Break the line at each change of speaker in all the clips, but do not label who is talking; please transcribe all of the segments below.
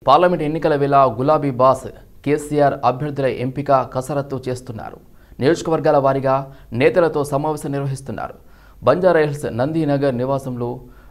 Parliament ఎన్నికల వేళ గులాబీ బాస్ కేసీఆర్ అభ్యర్థుల ఎంపిక కసరత్తు చేస్తున్నారు. నియోజకవర్గాల వారీగా నేతలతో సమావేశం నిర్వహిస్తున్నారు. బంజారాహిల్స్ నందినగర్ నివాసంలో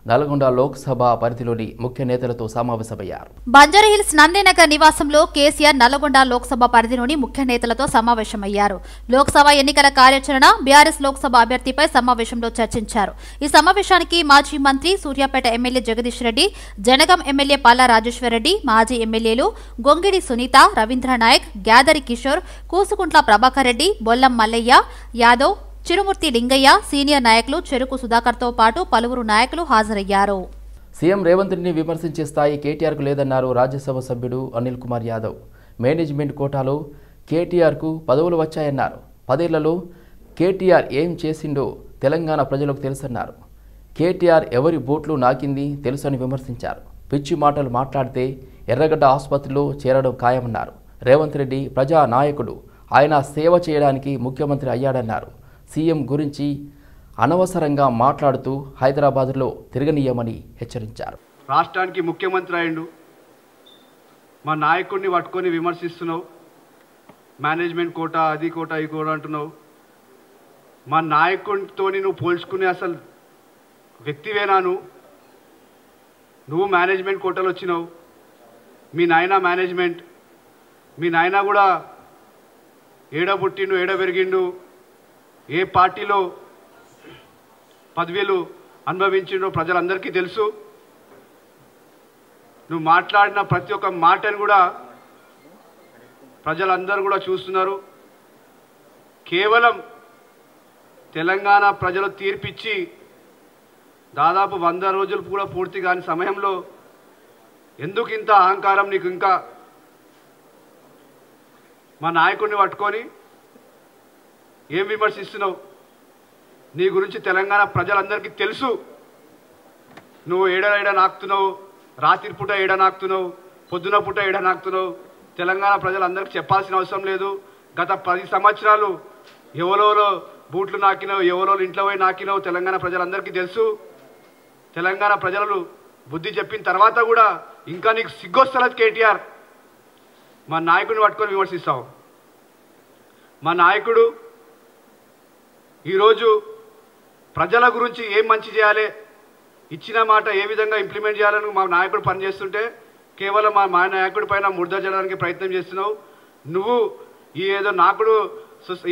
నల్గొండ లోక్సభ పరిధిలోని ముఖ్య నేతలతో సమావేశమయ్యారు.
బంజారాహిల్స్ నందినగర్ నివాసంలో కేసీఆర్ నల్గొండ లోక్సభ పరిధిలోని ముఖ్య నేతలతో సమావేశమయ్యారు. లోక్సభ ఎన్నికల కార్యాచరణ, బీఆర్ఎస్ లోక్సభ అభ్యర్థిపై సమావేశంలో చర్చించారు. ఈ సమావేశానికి మాజీ మంత్రి, సూర్యాపేట ఎమ్మెల్యే జగదీష్ రెడ్డి, జనగం ఎమ్మెల్యే పల్లా రాజేశ్వరరెడ్డి, మాజీ ఎమ్మెల్యేలు గొంగిడి సునీత, రవీంద్రనాయక్, గ్యాదరి కిషోర్, కూసుకుంట్ల ప్రభాకర్ రెడ్డి, బొల్లం మల్లయ్య యాదవ్, చిరుమూర్తి లింగయ్య, సీనియర్ నాయకులు చెరుకు సుధాకర్తో పాటు పలువురు నాయకులు హాజరయ్యారు.
సీఎం రేవంత్ రెడ్డిని విమర్శించే స్థాయి కేటీఆర్కు లేదన్నారు రాజ్యసభ సభ్యుడు అనిల్ కుమార్ యాదవ్. మేనేజ్మెంట్ కోటాలో కేటీఆర్కు పదవులు వచ్చాయన్నారు. 10 ఏళ్లలో కేటీఆర్ ఏం చేసిండో తెలంగాణ ప్రజలకు తెలుసన్నారు. కేటీఆర్ ఎవరి బోట్లు నాకింది తెలుసని విమర్శించారు. పిచ్చి మాటలు మాట్లాడితే ఎర్రగడ్డ ఆసుపత్రిలో చేరడం ఖాయమన్నారు. రేవంత్ రెడ్డి ప్రజా నాయకుడు, ఆయన సేవ చేయడానికి ముఖ్యమంత్రి అయ్యాడన్నారు. సీఎం గురించి అనవసరంగా మాట్లాడుతూ హైదరాబాద్లో తిరగనీయమని హెచ్చరించారు.
రాష్ట్రానికి ముఖ్యమంత్రి అయ్యిండు, మా నాయకుడిని పట్టుకొని విమర్శిస్తున్నావు. మేనేజ్మెంట్ కోట, అది కోట, ఈ కోట అంటున్నావు. మా నాయకుడితో నువ్వు పోల్చుకునే అసలు వ్యక్తివేనా? నువ్వు మేనేజ్మెంట్ కోటలు వచ్చినావు. మీ నాయన మేనేజ్మెంట్, మీ నాయన కూడా ఏడ పుట్టిండు, ఏడ పెరిగిండు, ఏ పార్టీలో పదవులు అనుభవించిండో ప్రజలందరికీ తెలుసు. నువ్వు మాట్లాడిన ప్రతి ఒక్క మాటను కూడా ప్రజలందరూ కూడా చూస్తున్నారు. కేవలం తెలంగాణ ప్రజలు తీర్పిచ్చి దాదాపు 100 రోజులు కూడా పూర్తి కాని సమయంలో ఎందుకు ఇంత అహంకారం నీకు? ఇంకా మా నాయకుడిని పట్టుకొని ఏం విమర్శిస్తున్నావు? నీ గురించి తెలంగాణ ప్రజలందరికీ తెలుసు. నువ్వు ఏడ నాకుతున్నావు, రాత్రి పూట ఏడ నాకుతున్నావు, పొద్దున పూట ఏడ నాకుతున్నావు. తెలంగాణ ప్రజలందరికీ చెప్పాల్సిన అవసరం లేదు. గత 10 సంవత్సరాలు ఎవరెవరో బూట్లు నాకినావు, ఎవరెవరో ఇంట్లో పోయి నాకినావు. తెలంగాణ ప్రజలందరికీ తెలుసు. తెలంగాణ ప్రజలు బుద్ధి చెప్పిన తర్వాత కూడా ఇంకా నీకు సిగ్గొస్తలేదు. కేటీఆర్ మా నాయకుడిని పట్టుకొని విమర్శిస్తావు. మా నాయకుడు ఈరోజు ప్రజల గురించి ఏం మంచి చేయాలి, ఇచ్చిన మాట ఏ విధంగా ఇంప్లిమెంట్ చేయాలని మా నాయకుడు పనిచేస్తుంటే కేవలం మా నాయకుడి పైన ముద్ర చేయడానికి ప్రయత్నం చేస్తున్నావు. నువ్వు ఈ ఏదో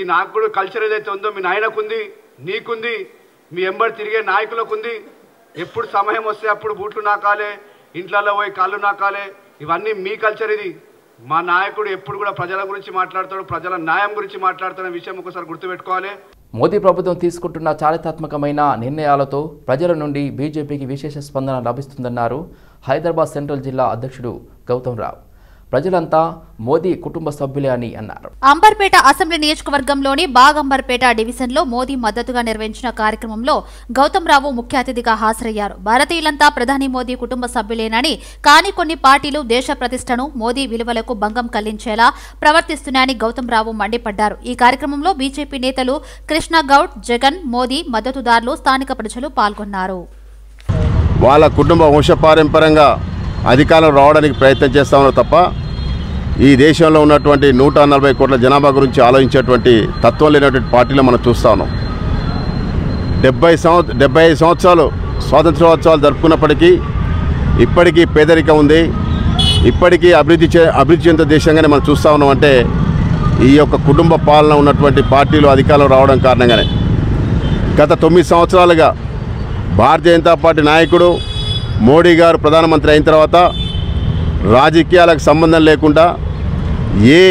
ఈ నాయకుడు కల్చర్ ఏదైతే ఉందో మీ నాయనకుంది, నీకుంది, మీ ఎంబడి తిరిగే నాయకులకు ఉంది. ఎప్పుడు సమయం వస్తే అప్పుడు బూట్లు నాకాలే, ఇంట్లలో పోయి కాళ్ళు నాకాలే, ఇవన్నీ మీ కల్చర్. ఇది మా నాయకుడు ఎప్పుడు కూడా ప్రజల గురించి మాట్లాడతాడు, ప్రజల న్యాయం గురించి మాట్లాడుతున్న విషయం ఒకసారి గుర్తుపెట్టుకోవాలి.
మోదీ ప్రభుత్వం తీసుకుంటున్న చారిత్రాత్మకమైన నిర్ణయాలతో ప్రజల నుండి బీజేపీకి విశేష స్పందన లభిస్తుందన్నారు హైదరాబాద్ సెంట్రల్ జిల్లా అధ్యక్షుడు గౌతమ్ రావు. ప్రజలంతా మోదీ కుటుంబ సభ్యులే అని అన్నారు.
అంబర్పేట అసెంబ్లీ నియోజకవర్గంలోని బాగంబర్పేట డివిజన్లో మోదీ మద్దతుగా నిర్వహించిన కార్యక్రమంలో గౌతమ్ రావు ముఖ్య అతిథిగా హాజరయ్యారు. భారతీయులంతా ప్రధాని మోదీ కుటుంబ సభ్యులేనని, కానీ కొన్ని పార్టీలు దేశ ప్రతిష్టను, మోదీ విలువలకు భంగం కలిగించేలా ప్రవర్తిస్తున్నాయని గౌతమ్ రావు మండిపడ్డారు. ఈ కార్యక్రమంలో బీజేపీ నేతలు కృష్ణ గౌడ్, జగన్, మోదీ మద్దతుదారులు, స్థానిక ప్రజలు పాల్గొన్నారు.
వాళ్ళ కుటుంబ వంశపారంపర్యంగా అధికారం రావడానికి ప్రయత్నం చేస్తా ఉన్నారు తప్ప ఈ దేశంలో ఉన్నటువంటి 140 కోట్ల జనాభా గురించి ఆలోచించేటువంటి తత్వం లేనటువంటి పార్టీలు మనం చూస్తూ ఉన్నాం. 75 సంవత్సరాలు స్వాతంత్రోత్సవాలు జరుపుకున్నప్పటికీ ఇప్పటికీ పేదరికం ఉంది, ఇప్పటికీ అభివృద్ధి చెందిన దేశంగానే మనం చూస్తూ ఉన్నాం. అంటే ఈ యొక్క కుటుంబ పాలన ఉన్నటువంటి పార్టీలు అధికారంలో రావడం కారణంగానే గత 9 సంవత్సరాలుగా భారతీయ జనతా పార్టీ నాయకుడు మోడీ గారు ప్రధానమంత్రి అయిన తర్వాత రాజకీయాలకు సంబంధం లేకుండా ఏ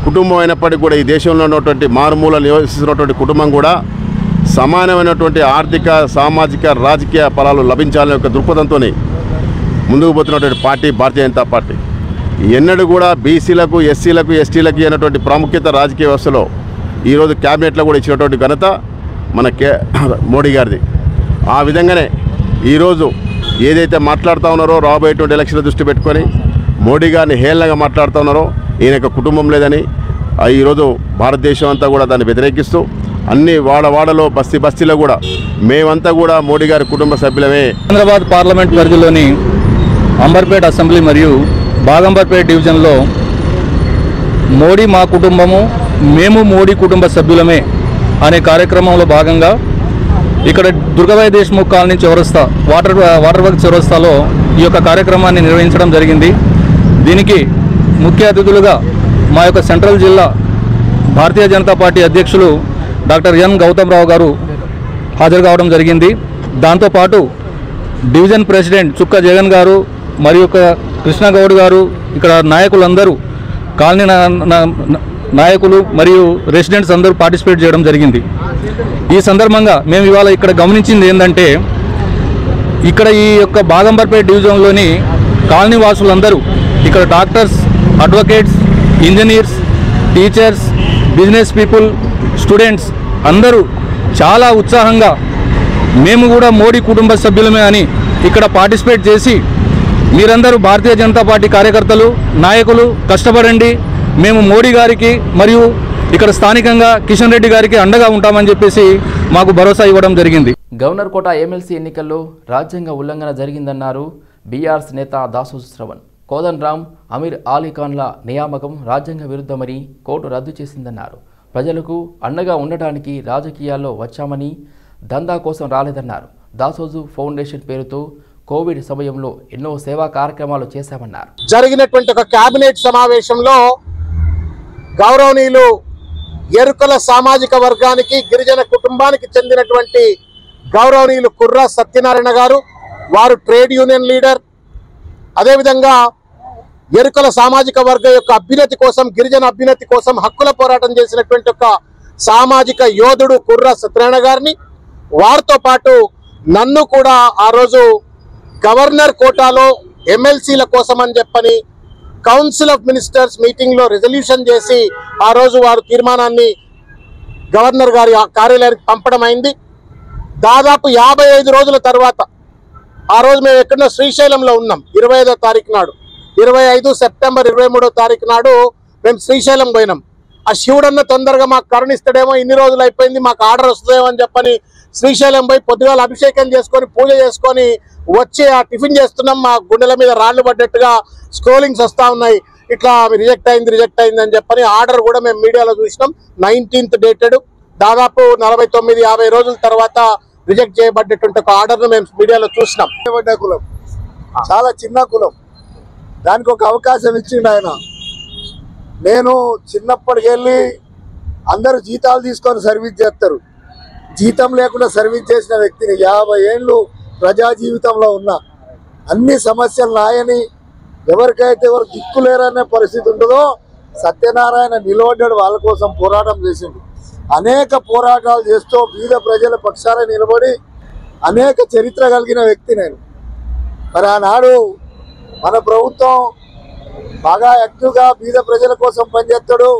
కుటుంబం అయినప్పటికీ కూడా ఈ దేశంలో ఉన్నటువంటి మారుమూల నివసిస్తున్నటువంటి కుటుంబం కూడా సమానమైనటువంటి ఆర్థిక, సామాజిక, రాజకీయ ఫలాలు లభించాలనే ఒక దృక్పథంతో ముందుకు పోతున్నటువంటి పార్టీ భారతీయ జనతా పార్టీ. ఎన్నడూ కూడా బీసీలకు, ఎస్సీలకు, ఎస్టీలకు అయినటువంటి ప్రాముఖ్యత రాజకీయ వ్యవస్థలో ఈరోజు క్యాబినెట్లో కూడా ఇచ్చినటువంటి ఘనత మన మోడీ గారిది. ఆ విధంగానే ఈరోజు ఏదైతే మాట్లాడుతూ ఉన్నారో రాబోయేటువంటి ఎలక్షన్ల దృష్టి పెట్టుకొని మోడీ గారిని హేళనగా మాట్లాడుతూ ఉన్నారో, ఈయన కుటుంబం లేదని ఈరోజు భారతదేశం అంతా కూడా దాన్ని వ్యతిరేకిస్తూ అన్ని వాడవాడలో బస్తీలో కూడా మేమంతా కూడా మోడీ గారి కుటుంబ సభ్యులమే.
హైదరాబాద్ పార్లమెంట్ పరిధిలోని అంబర్పేట అసెంబ్లీ మరియు బాగంబర్పేట డివిజన్లో మోడీ మా కుటుంబము మేము మోడీ కుటుంబ సభ్యులమే అనే కార్యక్రమంలో భాగంగా ఇక్కడ దుర్గాబాయి దేశ్ముఖ్ కాలనీ చౌరస్తా వాటర్ వర్క్ చౌరస్తాలో ఈ యొక్క కార్యక్రమాన్ని నిర్వహించడం జరిగింది. దీనికి ముఖ్య అతిథులుగా మా యొక్క సెంట్రల్ జిల్లా భారతీయ జనతా పార్టీ అధ్యక్షులు డాక్టర్ ఎన్ గౌతమ్ రావు గారు హాజరు కావడం జరిగింది. దాంతోపాటు డివిజన్ ప్రెసిడెంట్ చుక్క జగన్ గారు మరియు కృష్ణగౌడ్ గారు, ఇక్కడ నాయకులందరూ కాలనీ నాయకులు మరియు రెసిడెంట్స్ అందరూ పార్టిసిపేట్ చేయడం జరిగింది. ఈ సందర్భంగా మేము ఇవాళ ఇక్కడ గమనించింది ఏంటంటే, ఇక్కడ ఈ యొక్క బాగంబర్పేట డివిజన్లోని కాలనీ వాసులందరూ ఇక్కడ doctors, advocates, engineers, teachers, business people, students అందరూ చాలా ఉత్సాహంగా మేము కూడా మోడీ కుటుంబ సభ్యులమే అని ఇక్కడ పార్టిసిపేట్ చేసి, మీరందరూ భారతీయ జనతా పార్టీ కార్యకర్తలు, నాయకులు కష్టపడండి, మేము మోడీ గారికి మరియు ఇక్కడ స్థానికంగా కిషన్ రెడ్డి గారికి అండగా ఉంటామని చెప్పేసి మాకు భరోసా ఇవ్వడం జరిగింది.
గవర్నర్ కోట ఎమ్మెల్సీ ఎన్నికల్లో రాజ్యాంగ ఉల్లంఘన జరిగిందన్నారు బీఆర్ఎస్ నేత దాసోజు శ్రవణ్. కోదన్ రామ్, అమీర్ అలీఖాన్ల నియామకం రాజ్యాంగ విరుద్ధమని కోర్టు రద్దు చేసిందన్నారు. ప్రజలకు అండగా ఉండటానికి రాజకీయాల్లో వచ్చామని, దందా కోసం రాలేదన్నారు. దాసోజు ఫౌండేషన్ పేరుతో కోవిడ్ సమయంలో ఎన్నో సేవా కార్యక్రమాలు చేశామన్నారు.
జరిగినటువంటి ఒక కేబినెట్ సమావేశంలో గౌరవనీయులు ఎరుకల సామాజిక వర్గానికి, గిరిజన కుటుంబానికి చెందినటువంటి గౌరవనీయులు కుర్రా సత్యనారాయణ గారు, వారు ట్రేడ్ యూనియన్ లీడర్, అదేవిధంగా ఎరుకల సామాజిక వర్గం యొక్క అభ్యున్నతి కోసం, గిరిజన అభ్యున్నతి కోసం హక్కుల పోరాటం చేసినటువంటి ఒక సామాజిక యోధుడు కుర్రా సత్యనారాయణ గారిని, వారితో పాటు నన్ను కూడా ఆ రోజు గవర్నర్ కోటాలో ఎమ్మెల్సీల కోసం అని చెప్పని కౌన్సిల్ ఆఫ్ మినిస్టర్స్ మీటింగ్లో రెజల్యూషన్ చేసి ఆ రోజు వారు తీర్మానాన్ని గవర్నర్ గారి కార్యాలయానికి పంపడం అయింది. దాదాపు 55 రోజుల తర్వాత ఆ రోజు మేము ఎక్కడో శ్రీశైలంలో ఉన్నాం. 25వ తారీఖు నాడు, 25 సెప్టెంబర్ 23వ తారీఖు నాడు మేము శ్రీశైలం పోయినాం. ఆ శివుడన్న తొందరగా మాకు కరుణిస్తాడేమో, ఇన్ని రోజులు అయిపోయింది మాకు ఆర్డర్ వస్తుందేమో అని చెప్పని శ్రీశైలం పోయి పొద్దుగాల అభిషేకం చేసుకొని పూజ చేసుకొని వచ్చి ఆ టిఫిన్ చేస్తున్నాం. మా గుండెల మీద రాళ్లు పడ్డట్టుగా స్క్రోలింగ్స్ వస్తూ ఉన్నాయి. ఇట్లా రిజెక్ట్ అయింది అని చెప్పని ఆర్డర్ కూడా మేము మీడియాలో చూసినాం. 19th డేటెడ్, దాదాపు 49-50 రోజుల తర్వాత రిజెక్ట్ చేయబడ్డటువంటి ఒక ఆర్డర్ను మేము మీడియాలో చూసినాం.
కులం చాలా చిన్న కులం, దానికి ఒక అవకాశం ఇచ్చిండు ఆయన. నేను చిన్నప్పటికెళ్ళి అందరూ జీతాలు తీసుకొని సర్వీస్ చేస్తారు, జీతం లేకుండా సర్వీస్ చేసిన వ్యక్తిని 50 ఏళ్ళు ప్రజా జీవితంలో ఉన్న అన్ని సమస్యలు నాయని, ఎవరికైతే ఎవరు దిక్కులేరనే పరిస్థితి ఉంటుందో సత్యనారాయణ నిలబడ్డాడు, వాళ్ళ కోసం పోరాటం చేసిండు. అనేక పోరాటాలు చేస్తూ బీద ప్రజల పక్షాన నిలబడి అనేక చరిత్ర కలిగిన వ్యక్తి నేను. మరి ఆనాడు మన ప్రభుత్వం బాగా యాక్టివ్గా బీద ప్రజల కోసం పనిచేస్తాడు,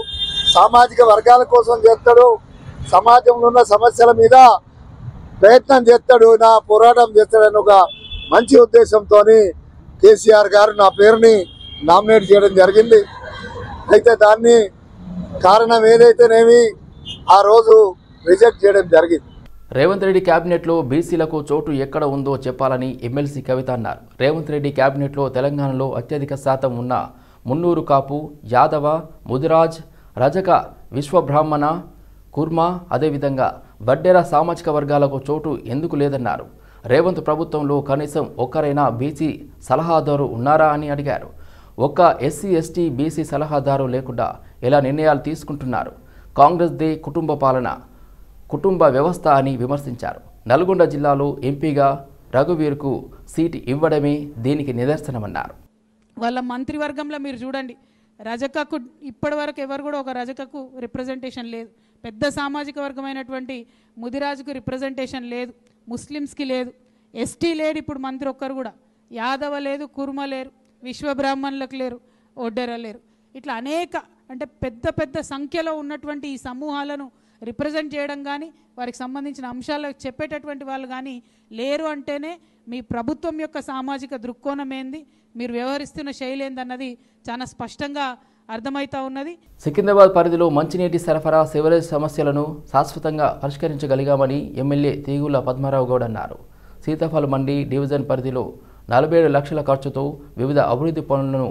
సామాజిక వర్గాల కోసం చేస్తాడు, సమాజంలో ఉన్న సమస్యల మీద ప్రయత్నం చేస్తాడు, నా పోరాటం చేస్తాడని ఒక మంచి ఉద్దేశంతో కేసీఆర్ గారు నా పేరుని నామినేట్ చేయడం జరిగింది. అయితే దాన్ని కారణం ఏదైతేనేమి ఆ రోజు రిజెక్ట్ చేయడం జరిగింది.
రేవంత్ రెడ్డి క్యాబినెట్లో బీసీలకు చోటు ఎక్కడ ఉందో చెప్పాలని ఎమ్మెల్సీ కవిత అన్నారు. రేవంత్ రెడ్డి క్యాబినెట్లో తెలంగాణలో అత్యధిక శాతం ఉన్న మున్నూరు కాపు, యాదవ, ముదిరాజ్, రజక, విశ్వబ్రాహ్మణ, కుర్మా, అదేవిధంగా వడ్డెర సామాజిక వర్గాలకు చోటు ఎందుకు లేదన్నారు. రేవంత్ ప్రభుత్వంలో కనీసం ఒక్కరైనా బీసీ సలహాదారు ఉన్నారా అని అడిగారు. ఒక్క ఎస్సీ ఎస్టీ బీసీ సలహాదారు లేకుండా ఎలా నిర్ణయాలు తీసుకుంటున్నారు? కాంగ్రెస్దే కుటుంబ పాలన, కుటుంబ వ్యవస్థ అని విమర్శించారు. నల్గొండ జిల్లాలో ఎంపీగా రఘువీర్కు సీటు ఇవ్వడమే దీనికి నిదర్శనమన్నారు.
వాళ్ళ మంత్రివర్గంలో మీరు చూడండి, రజకకు ఇప్పటి వరకు ఎవరు కూడా ఒక రజకకు రిప్రజెంటేషన్ లేదు. పెద్ద సామాజిక వర్గమైనటువంటి ముదిరాజుకు రిప్రజెంటేషన్ లేదు, ముస్లిమ్స్కి లేదు, ఎస్టీ లేడు ఇప్పుడు మంత్రి ఒక్కరు కూడా, యాదవ లేదు, కుర్మ లేరు, విశ్వబ్రాహ్మణులకు లేరు, ఒడ్డెర లేరు. ఇట్లా అనేక అంటే పెద్ద పెద్ద సంఖ్యలో ఉన్నటువంటి ఈ సమూహాలను రిప్రజెంట్ చేయడం కానీ వారికి సంబంధించిన అంశాలు చెప్పేటటువంటి వాళ్ళు కానీ లేరు అంటేనే మీ ప్రభుత్వం యొక్క సామాజిక దృక్కోణం ఏంది, మీరు వ్యవహరిస్తున్న శైలి ఏందన్నది చాలా స్పష్టంగా అర్థమవుతా ఉన్నది.
సికింద్రాబాద్ పరిధిలో మంచినీటి సరఫరా, సివరేజ్ సమస్యలను శాశ్వతంగా పరిష్కరించగలిగామని ఎమ్మెల్యే తీగుల పద్మారావు గౌడ్ అన్నారు. సీతాఫల్ మండి డివిజన్ పరిధిలో 47 లక్షల ఖర్చుతో వివిధ అభివృద్ధి పనులను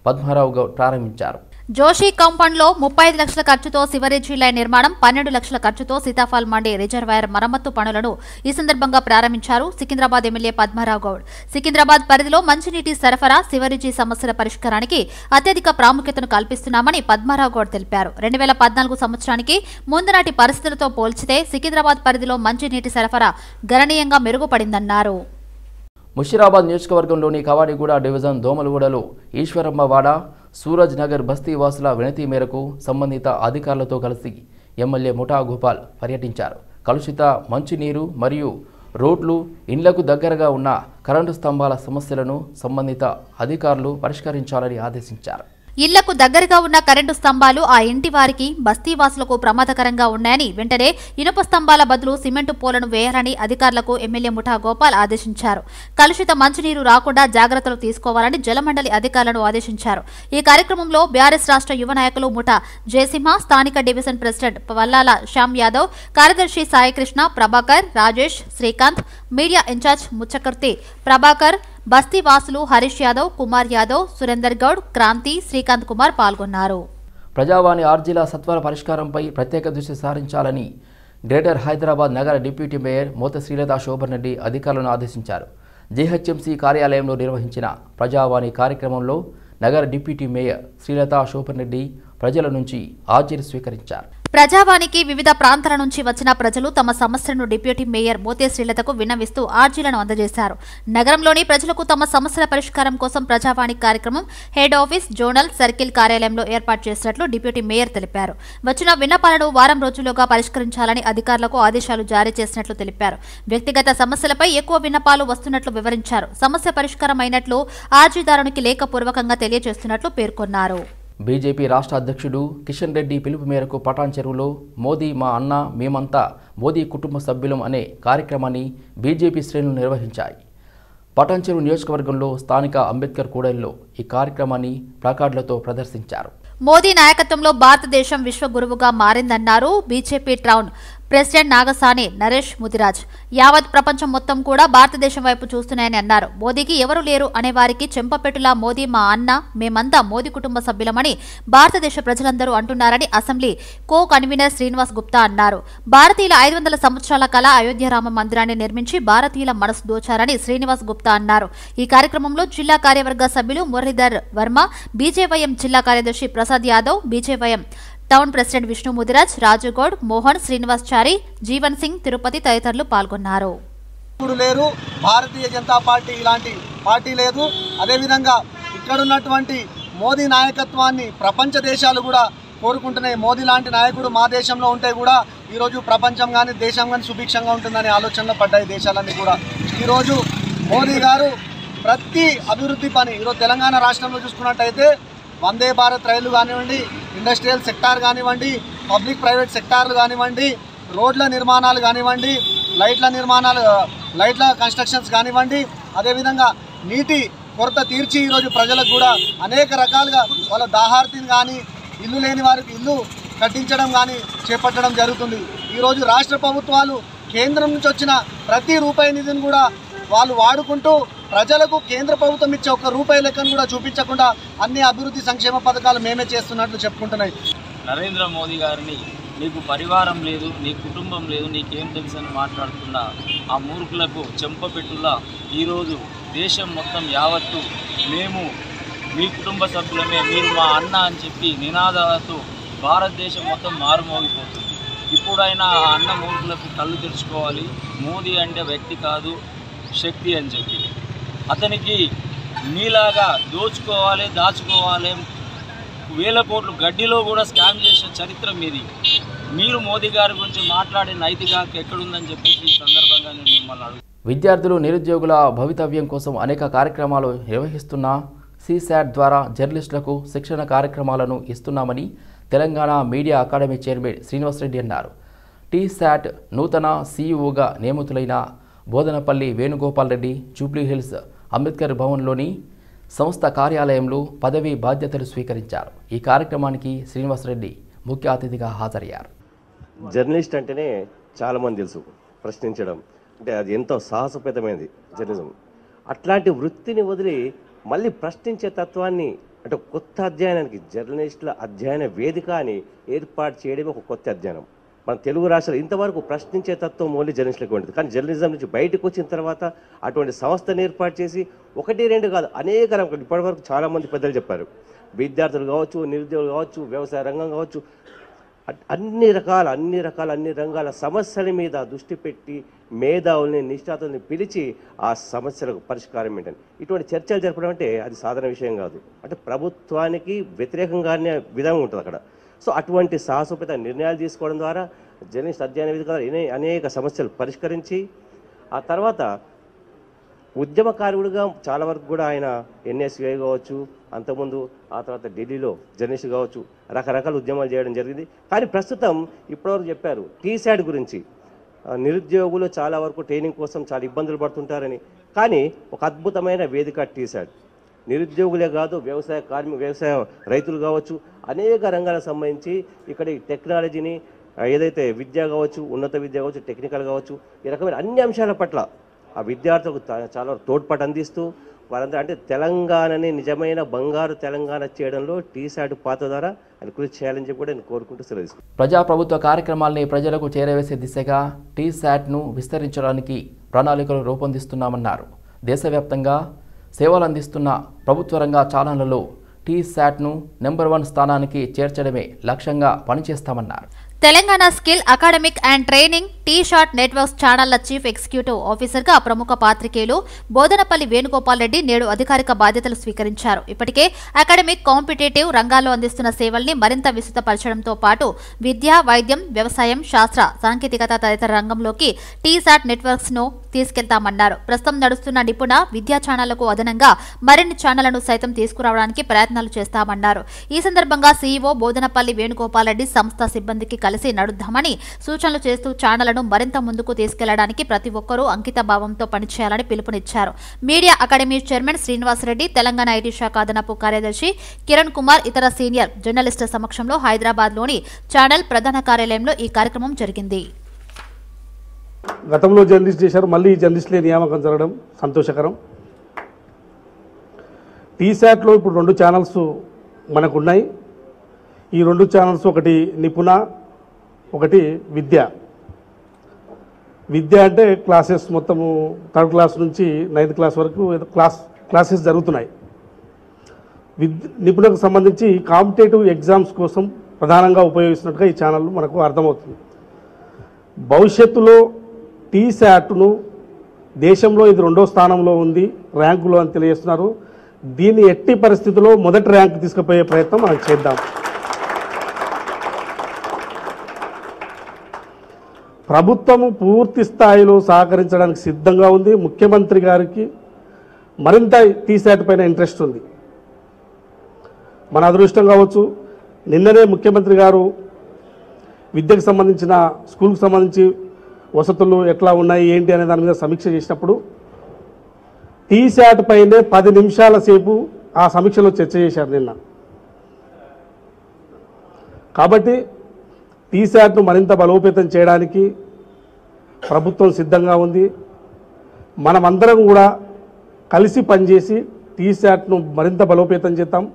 పద్మారావు గౌడ్ ప్రారంభించారు.
జోషి కాంపౌండ్లో 35 లక్షల ఖర్చుతో సివరేజీ లైన్ నిర్మాణం, 12 లక్షల ఖర్చుతో సీతాఫల్ మండి రిజర్వాయర్ మరమ్మత్తు పనులను ఈ సందర్భంగా ప్రారంభించారు సికింద్రాబాద్ ఎమ్మెల్యే పద్మారావు గౌడ్. సికింద్రాబాద్ పరిధిలో మంచినీటి సరఫరా, సివరేజీ సమస్యల పరిష్కారానికి అత్యధిక ప్రాముఖ్యతను కల్పిస్తున్నామని పద్మారావు గౌడ్ తెలిపారు. 2014 సంవత్సరానికి ముందునాటి పరిస్థితులతో పోల్చితే సికింద్రాబాద్ పరిధిలో మంచినీటి సరఫరా గణనీయంగా మెరుగుపడిందన్నారు.
ముషిరాబాద్ నియోజకవర్గంలోని కవాడిగూడ డివిజన్ దోమలగూడలో ఈశ్వరమ్మవాడ, సూరజ్ నగర్ బస్తీ వాసుల వినతి మేరకు సంబంధిత అధికారులతో కలిసి ఎమ్మెల్యే ముఠా గోపాల్ పర్యటించారు. కలుషిత మంచినీరు మరియు రోడ్లు, ఇండ్లకు దగ్గరగా ఉన్న కరెంటు స్తంభాల సమస్యలను సంబంధిత అధికారులు పరిష్కరించాలని ఆదేశించారు.
ఇళ్లకు దగ్గరగా ఉన్న కరెంటు స్తంభాలు ఆ ఇంటి వారికి, బస్తీవాసులకు ప్రమాదకరంగా ఉన్నాయని వెంటనే ఇనుప స్తంభాల బదులు సిమెంటు పోలను వేయాలని అధికారులకు ఎమ్మెల్యే ముఠా గోపాల్ ఆదేశించారు. కలుషిత మంచినీరు రాకుండా జాగ్రత్తలు తీసుకోవాలని జలమండలి అధికారులను ఆదేశించారు. ఈ కార్యక్రమంలో బీఆర్ఎస్ రాష్ట్ర యువ నాయకులు ముఠా జయసింహ, స్థానిక డివిజన్ ప్రెసిడెంట్ వల్లాల శ్యామ్ యాదవ్, కార్యదర్శి సాయికృష్ణ, ప్రభాకర్, రాజేష్, శ్రీకాంత్, మీడియా ఇన్ఛార్జ్ ముచ్చకర్తి ప్రభాకర్, బస్తీ వాసులు హరీష్ యాదవ్, కుమార్ యాదవ్, సురేందర్ గౌడ్, క్రాంతి, శ్రీకాంత్ కుమార్ పాల్గొన్నారు.
ప్రజావాణి ఆర్జీల సత్వర పరిష్కారంపై ప్రత్యేక దృష్టి సారించాలని గ్రేటర్ హైదరాబాద్ నగర డిప్యూటీ మేయర్ మోత శ్రీలత శోభన్ రెడ్డి అధికారులను ఆదేశించారు. జీహెచ్ఎంసీ కార్యాలయంలో నిర్వహించిన ప్రజావాణి కార్యక్రమంలో నగర డిప్యూటీ మేయర్ శ్రీలత శోభన్ రెడ్డి ప్రజల నుంచి ఆర్జీలు స్వీకరించారు.
ప్రజావానికి వివిధ ప్రాంతాల నుంచి వచ్చిన ప్రజలు తమ సమస్యలను డిప్యూటీ మేయర్ మోతే శ్రీలతకు విన్నవిస్తూ ఆర్జీలను అందజేశారు. నగరంలోని ప్రజలకు తమ సమస్యల పరిష్కారం కోసం ప్రజావాణి కార్యక్రమం హెడ్ ఆఫీస్, జోనల్, సర్కిల్ కార్యాలయంలో ఏర్పాటు చేసినట్లు డిప్యూటీ మేయర్ తెలిపారు. వచ్చిన విన్నపాలను వారం రోజుల్లోగా పరిష్కరించాలని అధికారులకు ఆదేశాలు జారీ చేసినట్లు తెలిపారు. వ్యక్తిగత సమస్యలపై ఎక్కువ విన్నపాలు వస్తున్నట్లు వివరించారు. సమస్య పరిష్కారం అయినట్లు ఆర్జీదారునికి లేఖపూర్వకంగా తెలియజేస్తున్నట్లు పేర్కొన్నారు.
బీజేపీ రాష్ట్ర అధ్యక్షుడు కిషన్ రెడ్డి పిలుపు మేరకు పటాన్ చెరువులో మోదీ మా అన్న మేమంతా మోదీ కుటుంబ సభ్యులం అనే కార్యక్రమాన్ని బీజేపీ శ్రేణులు నిర్వహించాయి. పటాన్ చెరువు నియోజకవర్గంలో స్థానిక అంబేద్కర్ కూడలిలో ఈ కార్యక్రమాన్ని ప్లకార్డులతో ప్రదర్శించారు.
మోదీ నాయకత్వంలో భారతదేశం విశ్వగురువుగా మారిందన్నారు BJP town president Nagasani Naresh Mudiraj. యావత్ ప్రపంచం మొత్తం కూడా భారతదేశం వైపు చూస్తున్నాయని అన్నారు. మోదీకి ఎవరు లేరు అనే వారికి చెంపపెట్టులా మోదీ మా అన్న, మేమంతా మోదీ కుటుంబ సభ్యులమని భారతదేశ ప్రజలందరూ అంటున్నారని assembly co convener Srinivas Gupta అన్నారు. భారతీయుల 500 సంవత్సరాల కళ అయోధ్య రామ మందిరాన్ని నిర్మించి భారతీయుల మనసు దోచారని శ్రీనివాస్ గుప్తా అన్నారు. ఈ కార్యక్రమంలో జిల్లా కార్యవర్గ సభ్యులు మురళీధర్ వర్మ, బీజేవైఎం జిల్లా కార్యదర్శి Prasad Yadav, BJYM town president Vishnu Mudiraj, Raju Goud, Mohan, Srinivas Chari, Jeevan Singh, Tirupati తదితరులు పాల్గొన్నారు.
లేరు భారతీయ జనతా పార్టీ ఇలాంటి పార్టీ లేదు. అదేవిధంగా ఇక్కడ ఉన్నటువంటి మోదీ నాయకత్వాన్ని ప్రపంచ దేశాలు కూడా కోరుకుంటున్నాయి. మోదీ లాంటి నాయకుడు మా దేశంలో ఉంటే కూడా ఈరోజు ప్రపంచం కానీ దేశం కానీ సుభిక్షంగా ఉంటుందనే ఆలోచనలో పడ్డాయి దేశాలన్నీ కూడా. ఈరోజు మోదీ గారు ప్రతి అభివృద్ధి పని ఈరోజు తెలంగాణ రాష్ట్రంలో చూసుకున్నట్టయితే వందే భారత్ రైలు కానివ్వండి, ఇండస్ట్రియల్ సెక్టార్ కానివ్వండి, పబ్లిక్ ప్రైవేట్ సెక్టార్లు కానివ్వండి, రోడ్ల నిర్మాణాలు కానివ్వండి, లైట్ల కన్స్ట్రక్షన్స్ కానివ్వండి, అదేవిధంగా నీటి కొరత తీర్చి ఈరోజు ప్రజలకు కూడా అనేక రకాలుగా వాళ్ళ దాహార్తిని కానీ, ఇల్లు లేని వారికి ఇల్లు కట్టించడం కానీ చేపట్టడం జరుగుతుంది. ఈరోజు రాష్ట్ర ప్రభుత్వాలు కేంద్రం నుంచి వచ్చిన ప్రతి రూపాయి నిధిని కూడా వాళ్ళు వాడుకుంటూ ప్రజలకు కేంద్ర ప్రభుత్వం ఇచ్చే ఒక్క రూపాయి లెక్కను కూడా చూపించకుండా అన్ని అభివృద్ధి సంక్షేమ పథకాలు మేమే చేస్తున్నట్లు చెప్పుకుంటున్నాయి.
నరేంద్ర మోదీ గారిని నీకు పరివారం లేదు, నీ కుటుంబం లేదు, నీకేం తెలుసని మాట్లాడుతున్న ఆ మూర్ఖులకు చెంపపెట్టులా ఈరోజు దేశం మొత్తం యావత్తు మేము మీ కుటుంబ సభ్యులమే, మీరు మా అన్న అని చెప్పి నినాదాలతో భారతదేశం మొత్తం మారుమోగిపోతుంది. ఇప్పుడైనా ఆ అన్న మూర్ఖులకు కళ్ళు తెరుచుకోవాలి. మోదీ అంటే వ్యక్తి కాదు, శక్తి అని చెప్పి అతనికి మీలాగా దోచుకోవాలి, దాచుకోవాలి, వేల కోట్లు గడ్డిలో కూడా స్కామ్ చేసిన చరిత్ర మీది. మీరు మోదీ గారి గురించి మాట్లాడే నైతిక ఎక్కడుందని చెప్పేసి ఈ సందర్భంగా నేను మిమ్మల్ని అడుగు.
విద్యార్థులు, నిరుద్యోగుల భవితవ్యం కోసం అనేక కార్యక్రమాలు నిర్వహిస్తున్న సిశాట్ ద్వారా జర్నలిస్టులకు శిక్షణ కార్యక్రమాలను ఇస్తున్నామని Telangana media academy chairman Srinivasa Reddy అన్నారు. టీశాట్ నూతన సీఈఓగా నియమితులైన బోధనపల్లి వేణుగోపాల్ రెడ్డి జూబ్లీహిల్స్ అంబేద్కర్ భవన్లోని సంస్థ కార్యాలయంలో పదవీ బాధ్యతలు స్వీకరించారు. ఈ కార్యక్రమానికి శ్రీనివాసరెడ్డి ముఖ్య అతిథిగా హాజరయ్యారు.
జర్నలిస్ట్ అంటేనే చాలామంది తెలుసు, ప్రశ్నించడం అంటే అది ఎంతో సాహసోపేతమైనది జర్నలిజం. అట్లాంటి వృత్తిని వదిలి మళ్ళీ ప్రశ్నించే తత్వాన్ని అంటే కొత్త అధ్యయనానికి జర్నలిస్టుల అధ్యయన వేదిక అని ఏర్పాటు చేయడమే ఒక కొత్త అధ్యయనం. మన తెలుగు రాష్ట్రాలు ఇంతవరకు ప్రశ్నించే తత్వం ఓన్లీ జర్నలిస్టులకు ఉంటుంది. కానీ జర్నలిజం నుంచి బయటకు వచ్చిన తర్వాత అటువంటి సంస్థను ఏర్పాటు చేసి 1-2 కాదు అనేక రంగాలు ఇప్పటివరకు చాలామంది పెద్దలు చెప్పారు. విద్యార్థులు కావచ్చు, నిరుద్యోగులు కావచ్చు, వ్యవసాయ రంగం కావచ్చు, అన్ని రంగాల సమస్యల మీద దృష్టి పెట్టి మేధావుల్ని నిష్ణాతుల్ని పిలిచి ఆ సమస్యలకు పరిష్కారం ఏంటని ఇటువంటి చర్చలు జరపడం అంటే అది సాధారణ విషయం కాదు. అంటే ప్రభుత్వానికి వ్యతిరేకంగానే విధంగా ఉంటుంది అక్కడ. సో అటువంటి సాహసోపేత నిర్ణయాలు తీసుకోవడం ద్వారా జర్నలిస్ట్ అధ్యయన వేదిక అనేక సమస్యలు పరిష్కరించి ఆ తర్వాత ఉద్యమకారుడుగా చాలా వరకు కూడా ఆయన NSUI కావచ్చు, అంతకుముందు ఆ తర్వాత ఢిల్లీలో జర్నలిస్ట్ కావచ్చు, రకరకాల ఉద్యమాలు చేయడం జరిగింది. కానీ ప్రస్తుతం ఇప్పటివరకు చెప్పారు TSAT గురించి. నిరుద్యోగులు చాలా వరకు ట్రైనింగ్ కోసం చాలా ఇబ్బందులు పడుతుంటారని. కానీ ఒక అద్భుతమైన వేదిక TSAT. నిరుద్యోగులే కాదు, వ్యవసాయ రైతులు కావచ్చు, అనేక రంగాలకు సంబంధించి ఇక్కడ టెక్నాలజీని ఏదైతే విద్య కావచ్చు, ఉన్నత విద్య కావచ్చు, టెక్నికల్ కావచ్చు, ఈ రకమైన అన్ని అంశాల పట్ల ఆ విద్యార్థులకు చాలా తోడ్పాటు అందిస్తూ వారంతా అంటే తెలంగాణని నిజమైన బంగారు తెలంగాణ చేయడంలో TSAT పాత్ర ద్వారా ఆయన కృషి చేయాలని చెప్పి కూడా నేను కోరుకుంటూ సెలవు.
ప్రజాప్రభుత్వ కార్యక్రమాల్ని ప్రజలకు చేరవేసే దిశగా TSATను విస్తరించడానికి ప్రణాళికలు రూపొందిస్తున్నామన్నారు. దేశవ్యాప్తంగా సేవలు అందిస్తున్న ప్రభుత్వ రంగ ఛానళ్లలో TSATను నెంబర్ 1 స్థానానికి చేర్చడమే లక్ష్యంగా పనిచేస్తామన్నారు.
Telangana skill academic and training T SAT networks ఛానళ్ల చీఫ్ ఎగ్జిక్యూటివ్ ఆఫీసర్గా ప్రముఖ పాత్రికేయులు బోధనపల్లి వేణుగోపాల్ రెడ్డి నేడు అధికారిక బాధ్యతలు స్వీకరించారు. ఇప్పటికే అకాడమిక్ కాంపిటేటివ్ రంగాల్లో అందిస్తున్న సేవల్ని మరింత విస్తృతపరచడంతో పాటు విద్య, వైద్యం, వ్యవసాయం, శాస్త్ర, సాంకేతికత తదితర రంగంలోకి TSAT నెట్వర్క్స్ ను తీసుకెళ్తామన్నారు. ప్రస్తుతం నడుస్తున్న నిపుణ విద్యా ఛానళ్లకు అదనంగా మరిన్ని ఛానళ్లను సైతం తీసుకురావడానికి ప్రయత్నాలు చేస్తామన్నారు. ఈ సందర్భంగా CEO బోధనపల్లి వేణుగోపాల్ రెడ్డి సంస్థ సిబ్బందికి కలిసి నడుద్దామని సూచనలు చేస్తూ ఛానళ్లను మరింత ముందుకు తీసుకెళ్లడానికి ప్రతి ఒక్కరూ అంకిత భావంతో పనిచేయాలని పిలుపునిచ్చారు. Media academy chairman Srinivasa Reddy, Telangana IT శాఖ అదనపు కార్యదర్శి కిరణ్ కుమార్, ఇతర సీనియర్ జర్నలిస్టుల సమక్షంలో హైదరాబాద్లోని ఛానల్ ప్రధాన కార్యాలయంలో ఈ కార్యక్రమం జరిగింది.
గతంలో జర్నలిస్ట్ చేశారు, మళ్ళీ జర్నలిస్టులే నియామకం జరగడం సంతోషకరం. TSATలో ఇప్పుడు 2 ఛానల్స్ మనకున్నాయి. ఈ 2 ఛానల్స్ ఒకటి నిపుణ, ఒకటి విద్య. విద్య అంటే క్లాసెస్ మొత్తము 3rd క్లాస్ నుంచి 9th క్లాస్ వరకు క్లాసెస్ జరుగుతున్నాయి. నిపుణకు సంబంధించి కాంపిటేటివ్ ఎగ్జామ్స్ కోసం ప్రధానంగా ఉపయోగిస్తున్నట్టుగా ఈ ఛానల్ మనకు అర్థమవుతుంది. భవిష్యత్తులో TSATను దేశంలో ఇది 2వ స్థానంలో ఉంది ర్యాంకులో అని తెలియజేస్తున్నారు. దీన్ని ఎట్టి పరిస్థితుల్లో మొదటి ర్యాంక్ తీసుకుపోయే ప్రయత్నం మనం చేద్దాం. ప్రభుత్వము పూర్తి స్థాయిలో సహకరించడానికి సిద్ధంగా ఉంది. ముఖ్యమంత్రి గారికి మరింత TSAT పైన ఇంట్రెస్ట్ ఉంది. మన అదృష్టం కావచ్చు, నిన్ననే ముఖ్యమంత్రి గారు విద్యకు సంబంధించిన స్కూల్కి సంబంధించి వసతులు ఎట్లా ఉన్నాయి ఏంటి అనే దాని మీద సమీక్ష చేసినప్పుడు TSAT పైనే 10 నిమిషాల సేపు ఆ సమీక్షలో చర్చ చేశారు నిన్న. కాబట్టి TSATను మరింత బలోపేతం చేయడానికి ప్రభుత్వం సిద్ధంగా ఉంది. మనమందరం కూడా కలిసి పనిచేసి TSATను మరింత బలోపేతం చేద్దాం.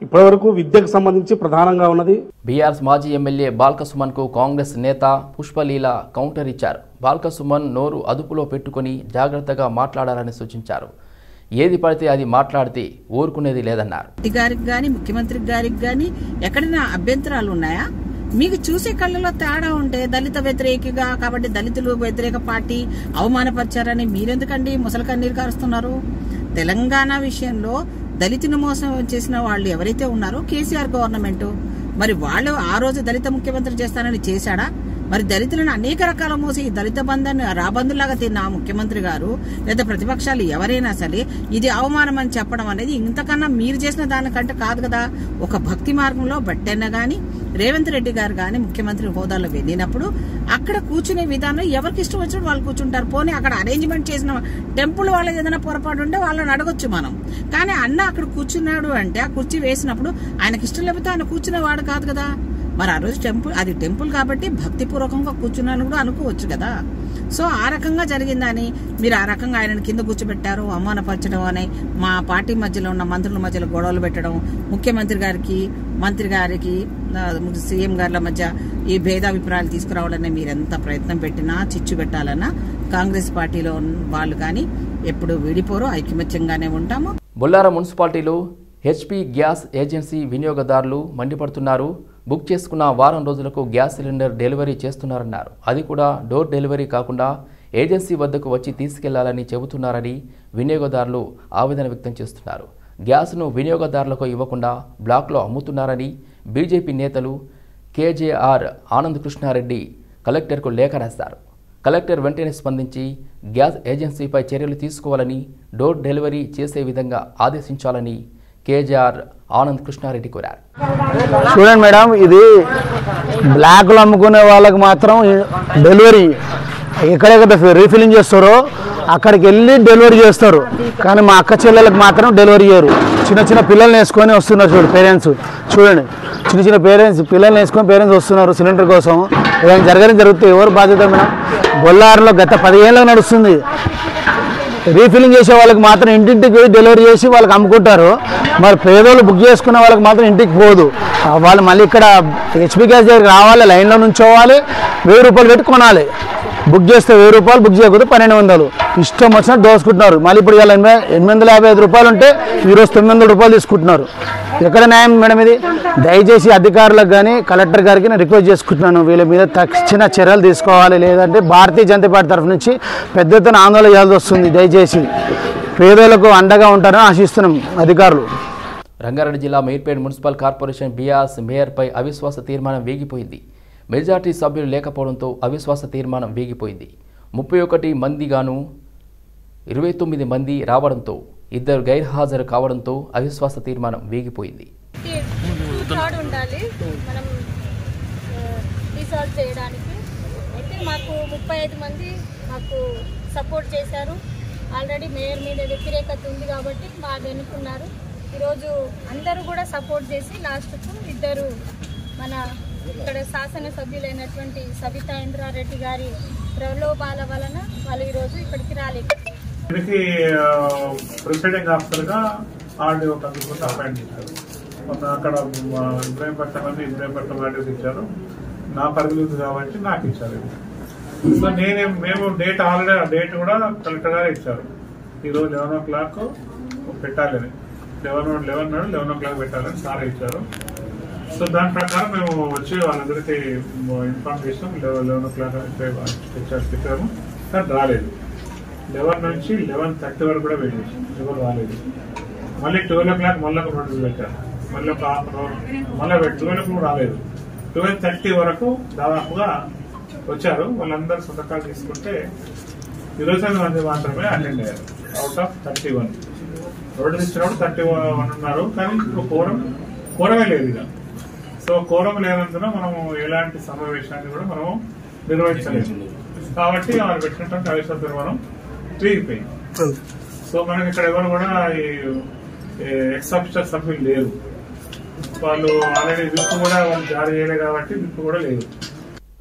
ఇప్పటివరకు విద్యకు సంబంధించి ప్రధానంగా ఉన్నది.
బీఆర్ఎస్ మాజీ ఎమ్మెల్యే బాల్క సుమన్కు కాంగ్రెస్ నేత పుష్పలీల కౌంటర్ ఇచ్చారు. బాల్క సుమన్ నోరు అదుపులో పెట్టుకుని జాగ్రత్తగా మాట్లాడాలని సూచించారు. ఏది పడితే అది మాట్లాడితే ఊరుకునేది లేదన్నారు.
గారికి గాని ముఖ్యమంత్రి గారికి గాని ఎక్కడైనా అభ్యంతరాలు ఉన్నాయా? మీకు చూసే కళ్ళలో తేడా ఉంటే దళిత వ్యతిరేకిగా కాబట్టి దళితులు వ్యతిరేక పార్టీ అవమానపరిచారని మీరెందుకండి ముసలి కన్నీరు కారుస్తున్నారు? తెలంగాణ విషయంలో దళితుని మోసం చేసిన వాళ్ళు ఎవరైతే ఉన్నారో కేసీఆర్ గవర్నమెంట్, మరి వాళ్ళు ఆ రోజు దళిత ముఖ్యమంత్రి చేస్తానని చేశాడా? మరి దళితులను అనేక రకాల మోసి దళిత బంధాన్ని రాబందులాగా తిన్న ముఖ్యమంత్రి గారు లేదా ప్రతిపక్షాలు ఎవరైనా సరే ఇది అవమానం అని చెప్పడం అనేది ఇంతకన్నా మీరు చేసిన దానికంటే కాదు కదా. ఒక భక్తి మార్గంలో బట్టెన్న గాని రేవంత్ రెడ్డి గారు గాని ముఖ్యమంత్రి హోదాలో వెళ్ళినప్పుడు అక్కడ కూర్చునే విధానం ఎవరికి ఇష్టం వచ్చినట్టు వాళ్ళు కూర్చుంటారు. పోనీ అక్కడ అరేంజ్మెంట్ చేసిన టెంపుల్ వాళ్ళకి ఏదైనా పొరపాటు ఉంటే వాళ్ళని అడగొచ్చు మనం. కానీ అన్న అక్కడ కూర్చున్నాడు అంటే ఆ కుర్చీ వేసినప్పుడు ఆయనకి ఇష్టం లేకపోతే ఆయన కూర్చునేవాడు కాదు కదా. మరి ఆ రోజు టెంపుల్ కాబట్టి భక్తిపూర్వకంగా కూర్చున్నాను కూడా అనుకోవచ్చు కదా. సో ఆ రకంగా జరిగిందని మీరు ఆ రకంగా ఆయనను కింద కూర్చోబెట్టారు, అవమానపరచడం అని మా పార్టీ మధ్యలో ఉన్న మంత్రుల మధ్యలో గొడవలు పెట్టడం, ముఖ్యమంత్రి గారికి మంత్రి గారికి సీఎం గారుల మధ్య ఈ భేదాభిప్రాయాలు తీసుకురావాలని మీరు ఎంత ప్రయత్నం పెట్టినా చిచ్చు పెట్టాలన్నా కాంగ్రెస్ పార్టీలో వాళ్ళు కానీ ఎప్పుడు విడిపోరు, ఐకమత్యంగానే ఉంటాము.
బొల్లారం మున్సిపాలిటీలో హెచ్పీ గ్యాస్ ఏజెన్సీ వినియోగదారులు మండిపడుతున్నారు. బుక్ చేసుకున్న వారం రోజులకు గ్యాస్ సిలిండర్ డెలివరీ చేస్తున్నారన్నారు. అది కూడా డోర్ డెలివరీ కాకుండా ఏజెన్సీ వద్దకు వచ్చి తీసుకెళ్లాలని చెబుతున్నారని వినియోగదారులు ఆవేదన వ్యక్తం చేస్తున్నారు. గ్యాస్ను వినియోగదారులకు ఇవ్వకుండా బ్లాక్లో అమ్ముతున్నారని బీజేపీ నేతలు కేజేఆర్ ఆనంద్ కృష్ణారెడ్డి కలెక్టర్కు లేఖ రాశారు. కలెక్టర్ వెంటనే స్పందించి గ్యాస్ ఏజెన్సీపై చర్యలు తీసుకోవాలని, డోర్ డెలివరీ చేసే విధంగా ఆదేశించాలని కేజేఆర్ ఆనంద్ కృష్ణారెడ్డి కోరారు.
చూడండి మేడం, ఇది బ్లాక్లో అమ్ముకునే వాళ్ళకి మాత్రం డెలివరీ ఎక్కడెక్కడ రీఫిల్లింగ్ చేస్తారో అక్కడికి వెళ్ళి డెలివరీ చేస్తారు. కానీ మా అక్క చెల్లెలకు మాత్రం డెలివరీ చేయరు. చిన్న చిన్న పిల్లల్ని వేసుకొని వస్తున్నారు. పేరెంట్స్ చూడండి, చిన్న చిన్న పిల్లల్ని వేసుకొని పేరెంట్స్ వస్తున్నారు సిలిండర్ కోసం. ఏదైనా జరుగుతుంది ఎవరు బాధ్యత మేడం? బొల్లారంలో గత 10 ఏళ్ళకి నడుస్తుంది. రీఫిల్లింగ్ చేసే వాళ్ళకి మాత్రం ఇంటింటికి పోయి డెలివరీ చేసి వాళ్ళకి అమ్ముకుంటారు. మరి పేదోళ్ళు బుక్ చేసుకున్న వాళ్ళకి మాత్రం ఇంటికి పోదు. వాళ్ళు మళ్ళీ ఇక్కడ హెచ్పీ గ్యాస్ దగ్గరికి రావాలి, లైన్లో నుంచోవాలి, 1000 రూపాయలు పెట్టి కొనాలి. బుక్ చేస్తే 1000 రూపాయలు, బుక్ చేయకపోతే 1200. ఇష్టం వచ్చినట్టు దోసుకుంటున్నారు. మళ్ళీ ఇప్పుడు ఇలా 855 రూపాయలు ఉంటే ఈరోజు 900 రూపాయలు తీసుకుంటున్నారు. ఎక్కడ న్యాయం మేడం ఇది? దయచేసి అధికారులకు కానీ కలెక్టర్ గారికి నేను రిక్వెస్ట్ చేసుకుంటున్నాను, వీళ్ళ మీద తక్షణ చర్యలు తీసుకోవాలి. లేదంటే భారతీయ జనతా పార్టీ తరఫు నుంచి పెద్ద ఎత్తున ఆందోళన చేయాల్సి వస్తుంది. దయచేసి పేదలకు అండగా ఉంటారని ఆశిస్తున్నాం అధికారులు.
రంగారెడ్డి జిల్లా మీర్పేట్ మున్సిపల్ కార్పొరేషన్ బీఆర్ఎస్ మేయర్పై అవిశ్వాస తీర్మానం వేగిపోయింది. మెజార్టీ సభ్యులు లేకపోవడంతో అవిశ్వాస తీర్మానం వేగిపోయింది. 31 మంది గాను 29 మంది రావడంతో 2 గైర్హాజరు కావడంతో అవిశ్వాస తీర్మానం వేగిపోయింది.
ఉండాలి మనం రిసాల్వ్ చేయడానికి. అయితే మాకు 35 మంది మాకు సపోర్ట్ చేశారు. ఆల్రెడీ మేయర్ మీద వ్యతిరేకత ఉంది కాబట్టి మాకు ఎన్నుకున్నారు. ఈరోజు అందరూ కూడా సపోర్ట్ చేసి లాస్ట్కు 2 మన ఇక్కడ శాసనసభ్యులైనటువంటి సబితా ఇంద్రారెడ్డి గారి ప్రలోభాల వలన వాళ్ళు ఈరోజు ఇక్కడికి రాలేదు.
దీనికి ప్రిసైడింగ్ ఆఫీసర్గా ఆర్డీఓ కందుకుంటూ అపాయింట్ చేశారు. అక్కడ ఇబ్రాహీంపట్నం ఆర్డీఓకి ఇచ్చారు. నా పరిధి ఉంది కాబట్టి నాకు ఇచ్చారు. సో మేము డేట్ ఆల్రెడీ ఆ డేట్ కూడా కలెక్టర్ గారు ఇచ్చారు. ఈరోజు 11 o'clock పెట్టాలని, 11 o'clock పెట్టాలని సార్ ఇచ్చారు. సో దాని ప్రకారం మేము వచ్చి వాళ్ళందరికీ ఇన్ఫార్మ్ చేసాం. 11 o'clock చెప్పాము, కానీ రాలేదు. 11 నుంచి 11:30 వరకు కూడా వెయిట్ చేసాం, ఎవరు రాలేదు. మళ్ళీ 12 o'clock మళ్ళీ ఒక నోటీస్ పెట్టారు. మళ్ళీ ఒక హాఫ్ అన్ అవర్ మళ్ళీ 12 రాలేదు. 12:30 వరకు దాదాపుగా వచ్చారు. వాళ్ళందరూ సంతకాలు తీసుకుంటే 20 మంది మాత్రమే అటెండ్ అయ్యారు అవుట్ ఆఫ్ 31. నోటీస్ ఇచ్చినప్పుడు 31 ఉన్నారు, కానీ ఇప్పుడు కోరమే లేదు. ఇక సో కోరం లేనందున మనము ఎలాంటి సమావేశాన్ని కూడా మనము నిర్వహించలేదు. కాబట్టి వారు పెట్టినటువంటి అవిశ్వాస తీర్మానం తిరిగిపోయింది. సో మనకి ఇక్కడ ఎవరు కూడా ఈ ఎక్సెప్షన్ సభ్యులు లేరు. వాళ్ళు ఆల్రెడీ విప్ కూడా వాళ్ళు జారీ చేయలేదు కాబట్టి విప్ కూడా లేదు.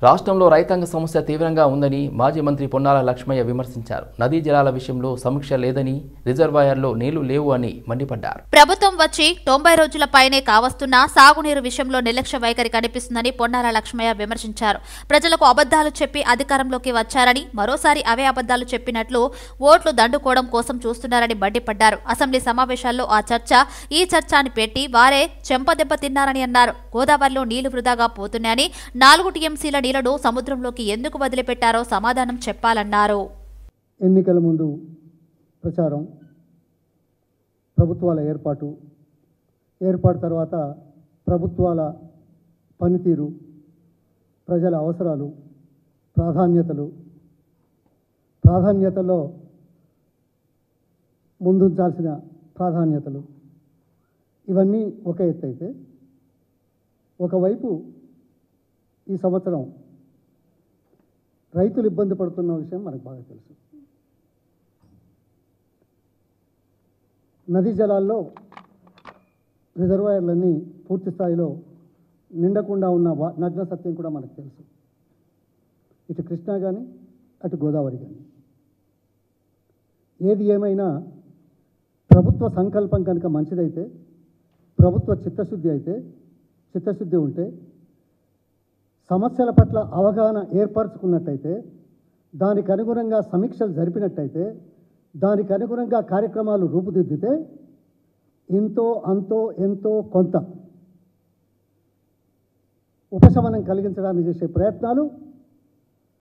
రాష్ట్రంలో రైతాంగ సమస్య తీవ్రంగా ఉందని మాజీ మంత్రి పొన్నాల లక్ష్మయ్య విమర్శించారు. నదీ జలాల విషయంలో సమీక్ష లేదని, రిజర్వాయర్లో నీళ్లు లేవు అని మండిపడ్డారు.
ప్రభుత్వం వచ్చి 90 రోజుల పైనే కావస్తున్నా సాగునీరు విషయంలో నిర్లక్ష్య వైఖరి కనిపిస్తుందని పొన్నాల లక్ష్మయ్య విమర్శించారు. ప్రజలకు అబద్దాలు చెప్పి అధికారంలోకి వచ్చారని, మరోసారి అవే అబద్దాలు చెప్పినట్లు ఓట్లు దండుకోవడం కోసం చూస్తున్నారని మండిపడ్డారు. అసెంబ్లీ సమావేశాల్లో ఈ చర్చ అని పెట్టి వారే చెంపదెబ్బ తిన్నారని అన్నారు. గోదావరిలో నీళ్లు వృధాగా పోతున్నాయని, 4 టీఎంసీల నీళ్లను సముద్రంలోకి ఎందుకు వదిలిపెట్టారో సమాధానం చెప్పాలన్నారు.
ఎన్నికల ముందు ప్రచారం, ప్రభుత్వాల ఏర్పాటు తర్వాత ప్రభుత్వాల పనితీరు, ప్రజల అవసరాలు, ప్రాధాన్యతలో ముందుంచాల్సిన ప్రాధాన్యతలు ఇవన్నీ ఒక ఎత్తు అయితే, ఒకవైపు ఈ సంవత్సరం రైతులు ఇబ్బంది పడుతున్న విషయం మనకు బాగా తెలుసు. నదీ జలాల్లో రిజర్వాయర్లన్నీ పూర్తి స్థాయిలో నిండకుండా ఉన్న నగ్న సత్యం కూడా మనకు తెలుసు. ఇటు కృష్ణా కానీ అటు గోదావరి కానీ. ఏది ఏమైనా ప్రభుత్వ సంకల్పం కనుక మంచిదైతే, ప్రభుత్వ చిత్తశుద్ధి ఉంటే, సమస్యల పట్ల అవగాహన ఏర్పరచుకున్నట్టయితే, దానికి అనుగుణంగా సమీక్షలు జరిపినట్టయితే, దానికి అనుగుణంగా కార్యక్రమాలు రూపుదిద్దితే ఇంతో అంతో ఎంతో కొంత ఉపశమనం కలిగించడానికి చేసే ప్రయత్నాలు